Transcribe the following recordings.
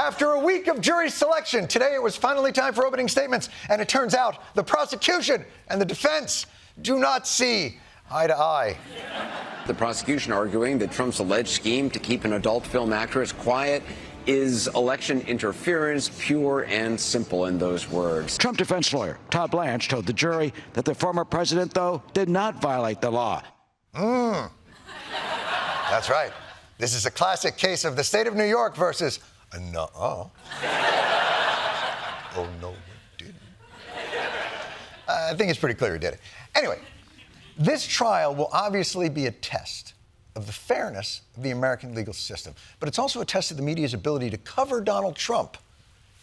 After a week of jury selection, today it was finally time for opening statements, and it turns out the prosecution and the defense do not see eye to eye. The prosecution arguing that Trump's alleged scheme to keep an adult film actress quiet is election interference, pure and simple in those words. Trump defense lawyer Todd Blanche told the jury that the former president, though, did not violate the law. That's right. This is a classic case of the state of New York versus a nuh-uh. Oh, no, we didn't. I think it's pretty clear he did it. Anyway, this trial will obviously be a test of the fairness of the American legal system, but it's also a test of the media's ability to cover Donald Trump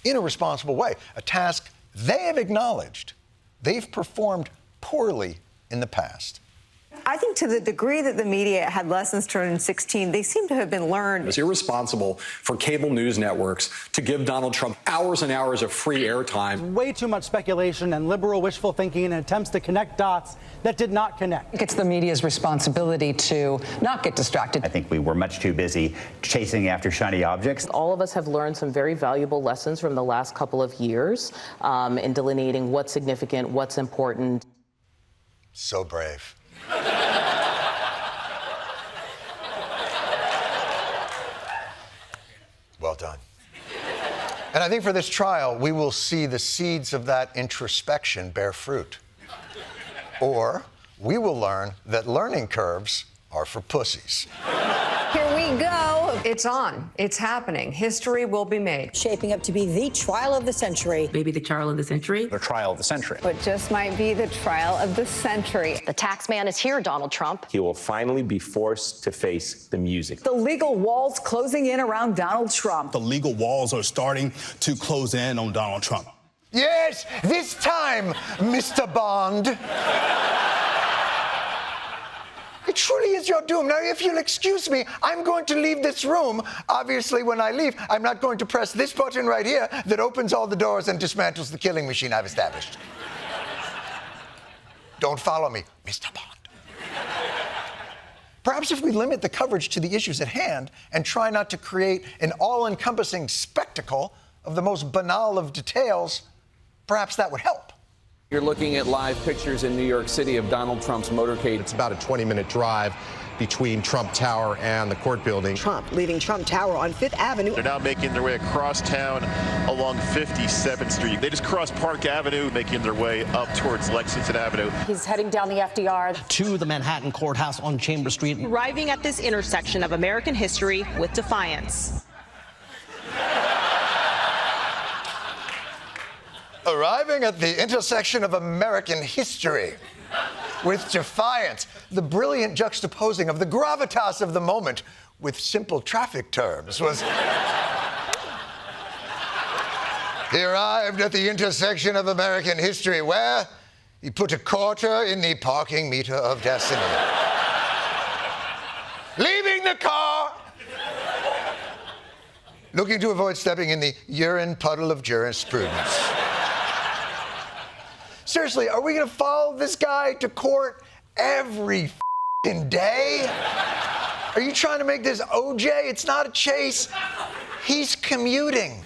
in a responsible way, a task they have acknowledged they've performed poorly in the past. I think to the degree that the media had lessons to learn in 2016, they seem to have been learned. It's irresponsible for cable news networks to give Donald Trump hours and hours of free airtime. Way too much speculation and liberal wishful thinking and attempts to connect dots that did not connect. It's the media's responsibility to not get distracted. I think we were much too busy chasing after shiny objects. All of us have learned some very valuable lessons from the last couple of years in delineating what's significant, what's important. So brave. Well done. And I think for this trial, we will see the seeds of that introspection bear fruit. Or we will learn that learning curves are for pussies. Here we go. It's on. It's happening. History will be made. Shaping up to be the trial of the century. Maybe the trial of the century. The trial of the century. But just might be the trial of the century. The tax man is here, Donald Trump. He will finally be forced to face the music. The legal walls closing in around Donald Trump. The legal walls are starting to close in on Donald Trump. Yes, this time, Mr. Bond. It truly is your doom. Now, if you'll excuse me, I'm going to leave this room. Obviously, when I leave, I'm not going to press this button right here that opens all the doors and dismantles the killing machine I've established. Don't follow me, Mr. Bond. Perhaps if we limit the coverage to the issues at hand and try not to create an all-encompassing spectacle of the most banal of details, perhaps that would help. You're looking at live pictures in New York City of Donald Trump's motorcade. It's about a 20-minute drive between Trump Tower and the court building. Trump leaving Trump Tower on 5th Avenue. They're now making their way across town along 57th Street. They just crossed Park Avenue, making their way up towards Lexington Avenue. He's heading down the FDR To the Manhattan courthouse on Chambers Street. arriving at this intersection of American history with defiance. Arriving at the intersection of American history with defiance, the brilliant juxtaposing of the gravitas of the moment with simple traffic terms was... He arrived at the intersection of American history where he put a quarter in the parking meter of destiny. Leaving the car, looking to avoid stepping in the urine puddle of jurisprudence. Seriously, are we going to follow this guy to court every f***ing day? Are you trying to make this OJ? It's not a chase. He's commuting.